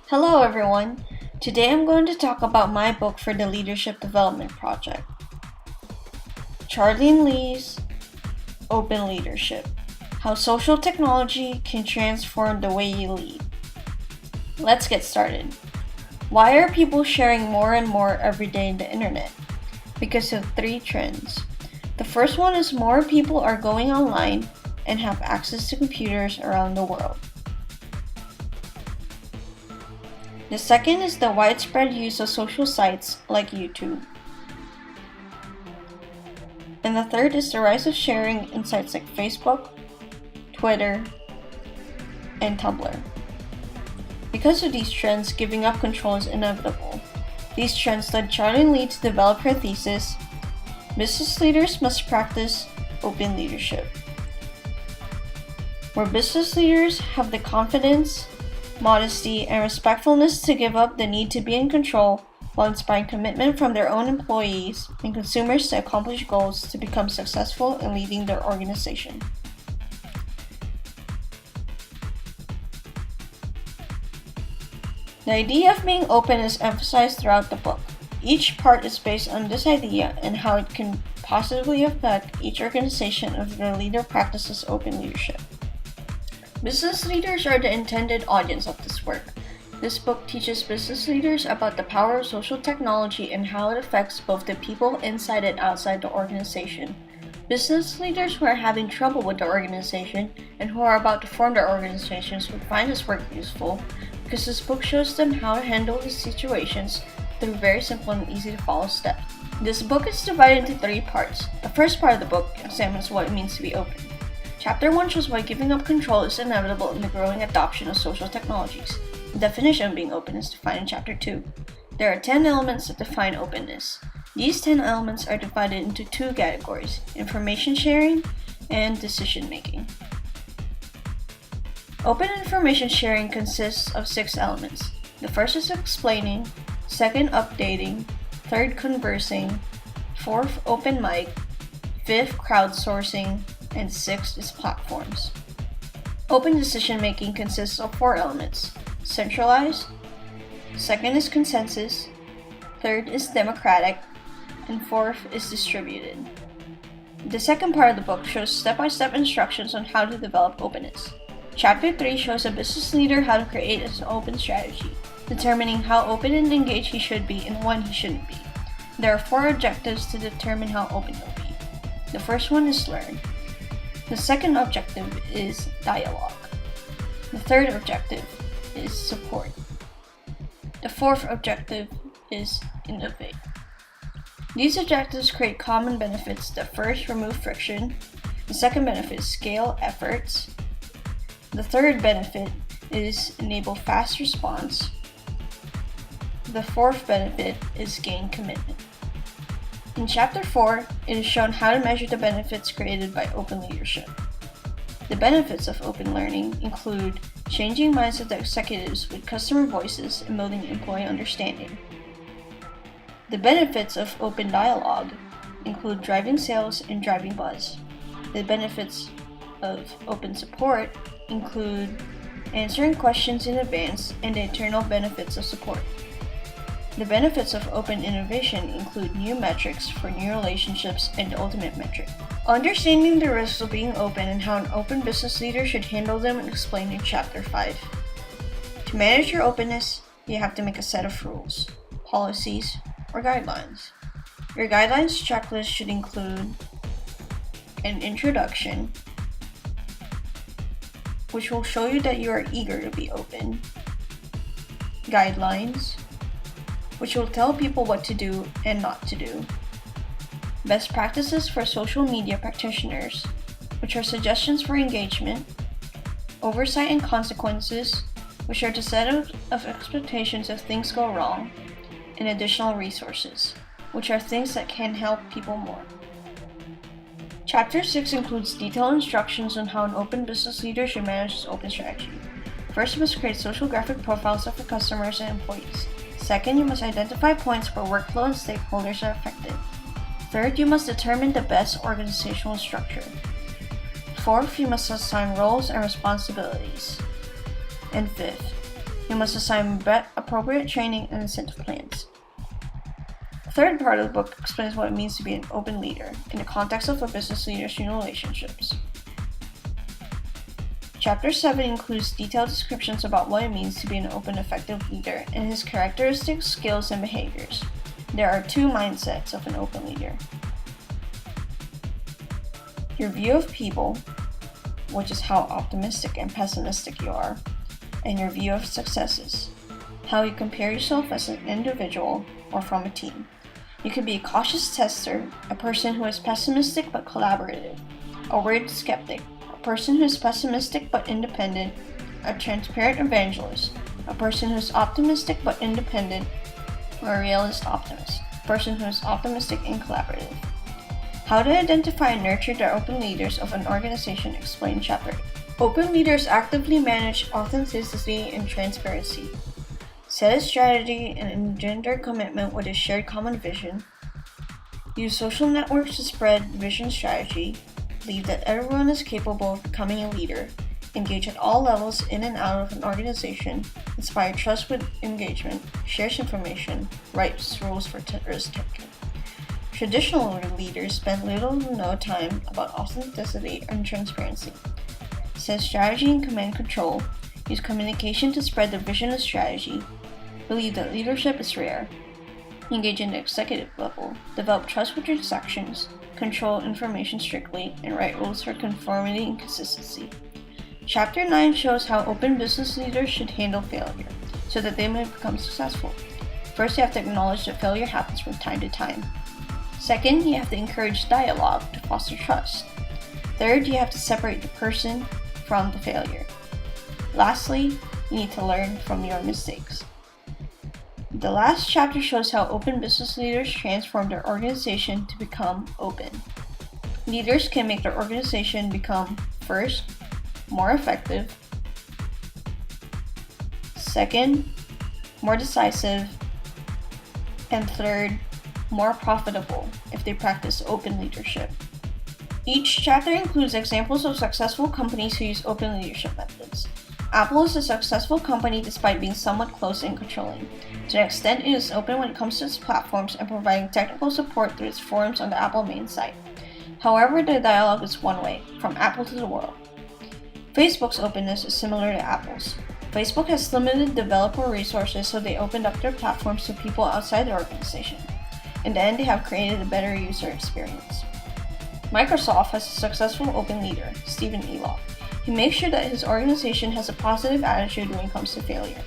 Hello everyone! Today I'm going to talk about my book for the Leadership Development Project. Charlene Li's Open Leadership: How Social Technology Can Transform the Way You Lead. Let's get started. Why are people sharing more and more every day in the internet? Because of three trends. The first one is more people are going online and have access to computers around the world. The second is the widespread use of social sites like YouTube. And the third is the rise of sharing in sites like Facebook, Twitter, and Tumblr. Because of these trends, giving up control is inevitable. These trends led Charlene Li to develop her thesis, Business Leaders Must Practice Open Leadership, where business leaders have the confidence, modesty, and respectfulness to give up the need to be in control while inspiring commitment from their own employees and consumers to accomplish goals to become successful in leading their organization. The idea of being open is emphasized throughout the book. Each part is based on this idea and how it can positively affect each organization if their leader practices open leadership. Business leaders are the intended audience of this work. This book teaches business leaders about the power of social technology and how it affects both the people inside and outside the organization. Business leaders who are having trouble with the organization and who are about to form their organizations would find this work useful because this book shows them how to handle these situations through very simple and easy to follow steps. This book is divided into three parts. The first part of the book examines what it means to be open. Chapter 1 shows why giving up control is inevitable in the growing adoption of social technologies. The definition of being open is defined in Chapter 2. There are 10 elements that define openness. These 10 elements are divided into two categories: information sharing and decision making. Open information sharing consists of 6 elements. The first is explaining, second updating, third conversing, fourth open mic, fifth crowdsourcing, and sixth is platforms. Open decision making consists of 4 elements: centralized, second is consensus, third is democratic, and fourth is distributed. The second part of the book shows step-by-step instructions on how to develop openness. Chapter 3 shows a business leader how to create an open strategy, determining how open and engaged he should be and when he shouldn't be. There are 4 objectives to determine how open you'll be. The first one is learn. The second objective is dialogue. The third objective is support. The fourth objective is innovate. These objectives create common benefits that first remove friction. The second benefit is scale efforts. The third benefit is enable fast response. The fourth benefit is gain commitment. In Chapter 4, it is shown how to measure the benefits created by open leadership. The benefits of open learning include changing minds of the executives with customer voices and building employee understanding. The benefits of open dialogue include driving sales and driving buzz. The benefits of open support include answering questions in advance and the internal benefits of support. The benefits of open innovation include new metrics for new relationships and the ultimate metric. Understanding the risks of being open and how an open business leader should handle them is explained in Chapter 5. To manage your openness, you have to make a set of rules, policies, or guidelines. Your guidelines checklist should include an introduction, which will show you that you are eager to be open, guidelines, which will tell people what to do and not to do, best practices for social media practitioners, which are suggestions for engagement, oversight and consequences, which are the set of expectations if things go wrong, and additional resources, which are things that can help people more. Chapter 6 includes detailed instructions on how an open business leader should manage his open strategy. First, you must create social graphic profiles of your customers and employees. Second, you must identify points where workflow and stakeholders are affected. Third, you must determine the best organizational structure. Fourth, you must assign roles and responsibilities. And fifth, You must assign appropriate training and incentive plans. The third part of the book explains what it means to be an open leader in the context of a business leader's human relationships. Chapter 7 includes detailed descriptions about what it means to be an open, effective leader and his characteristics, skills, and behaviors. There are 2 mindsets of an open leader. Your view of people, which is how optimistic and pessimistic you are, and your view of successes, how you compare yourself as an individual or from a team. You can be a cautious tester, a person who is pessimistic but collaborative, a worried skeptic, a person who is pessimistic but independent, a transparent evangelist, a person who is optimistic but independent, or a realist optimist, a person who is optimistic and collaborative. How to identify and nurture the open leaders of an organization explained Chapter 8. Open leaders actively manage authenticity and transparency. Set a strategy and engender commitment with a shared common vision. Use social networks to spread vision strategy. Believe that everyone is capable of becoming a leader. Engage at all levels in and out of an organization. Inspire trust with engagement. Shares information. Writes rules for risk taking. Traditional leaders spend little to no time about authenticity and transparency. Set strategy and command control. Use communication to spread the vision and strategy. Believe that leadership is rare. Engage in the executive level. Develop trust with transactions. Control information strictly, and write rules for conformity and consistency. Chapter 9 shows how open business leaders should handle failure, so that they may become successful. First, you have to acknowledge that failure happens from time to time. Second, you have to encourage dialogue to foster trust. Third, you have to separate the person from the failure. Lastly, you need to learn from your mistakes. The last chapter shows how open business leaders transform their organization to become open. Leaders can make their organization become, first, more effective, second, more decisive, and third, more profitable if they practice open leadership. Each chapter includes examples of successful companies who use open leadership methods. Apple is a successful company despite being somewhat closed and controlling. To an extent, it is open when it comes to its platforms and providing technical support through its forums on the Apple main site. However, the dialogue is one way, from Apple to the world. Facebook's openness is similar to Apple's. Facebook has limited developer resources, so they opened up their platforms to people outside the organization. In the end, they have created a better user experience. Microsoft has a successful open leader, Stephen Elop. He makes sure that his organization has a positive attitude when it comes to failure.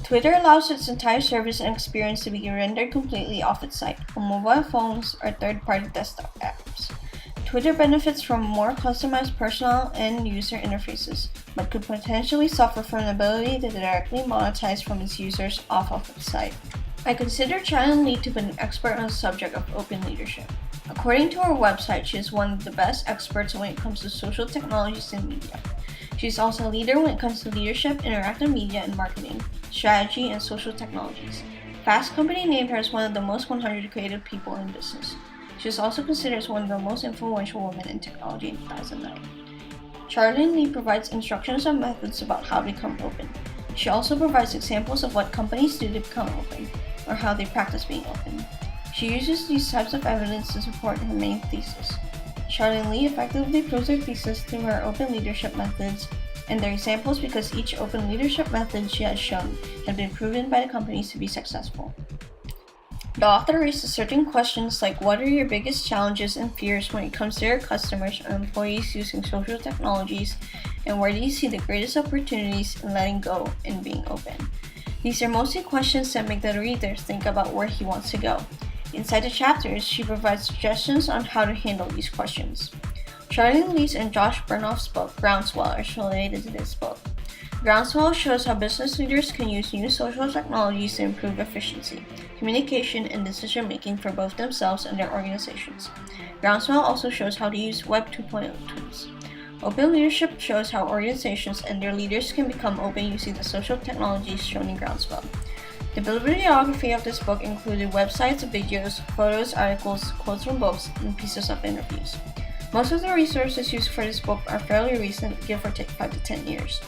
Twitter allows its entire service and experience to be rendered completely off its site, on mobile phones or third-party desktop apps. Twitter benefits from more customized personal and user interfaces, but could potentially suffer from the ability to directly monetize from its users off of its site. I consider Charlene Li to be an expert on the subject of open leadership. According to her website, she is one of the best experts when it comes to social technologies and media. She is also a leader when it comes to leadership, interactive media and marketing, strategy, and social technologies. Fast Company named her as one of the most 100 creative people in business. She is also considered as one of the most influential women in technology in 2009. Charlene Li provides instructions and methods about how to become open. She also provides examples of what companies do to become open, or how they practice being open. She uses these types of evidence to support her main thesis. Charlene Li effectively proves her thesis through her open leadership methods and their examples because each open leadership method she has shown had been proven by the companies to be successful. The author raises certain questions like what are your biggest challenges and fears when it comes to your customers or employees using social technologies, and where do you see the greatest opportunities in letting go and being open? These are mostly questions that make the reader think about where he wants to go. Inside the chapters, she provides suggestions on how to handle these questions. Charlene Li's and Josh Bernoff's book, Groundswell, is related to this book. Groundswell shows how business leaders can use new social technologies to improve efficiency, communication, and decision-making for both themselves and their organizations. Groundswell also shows how to use Web 2.0 tools. Open leadership shows how organizations and their leaders can become open using the social technologies shown in Groundswell. The bibliography of this book included websites, videos, photos, articles, quotes from books, and pieces of interviews. Most of the resources used for this book are fairly recent, give or take 5 to 10 years.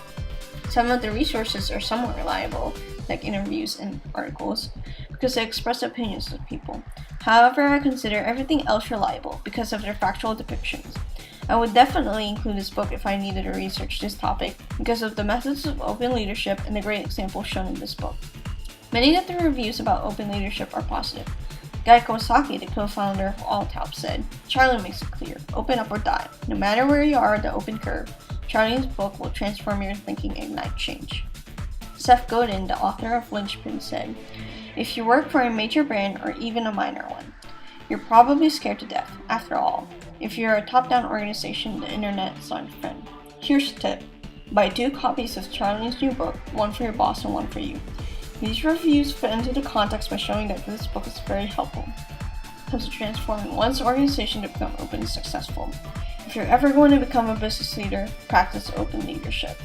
Some of the resources are somewhat reliable, like interviews and articles, because they express opinions of people. However, I consider everything else reliable because of their factual depictions. I would definitely include this book if I needed to research this topic because of the methods of open leadership and the great examples shown in this book. Many of the reviews about open leadership are positive. Guy Kawasaki, the co-founder of Alltop, said, "Charlene makes it clear, open up or die. No matter where you are on the open curve, Charlene's book will transform your thinking and ignite change." Seth Godin, the author of Linchpin, said, "If you work for a major brand or even a minor one, you're probably scared to death. After all, if you're a top-down organization, the internet is not your friend. Here's a tip. Buy 2 copies of Charlene's new book, one for your boss and one for you." These reviews fit into the context by showing that this book is very helpful when it comes to transforming one's organization to become open and successful. If you're ever going to become a business leader, practice open leadership.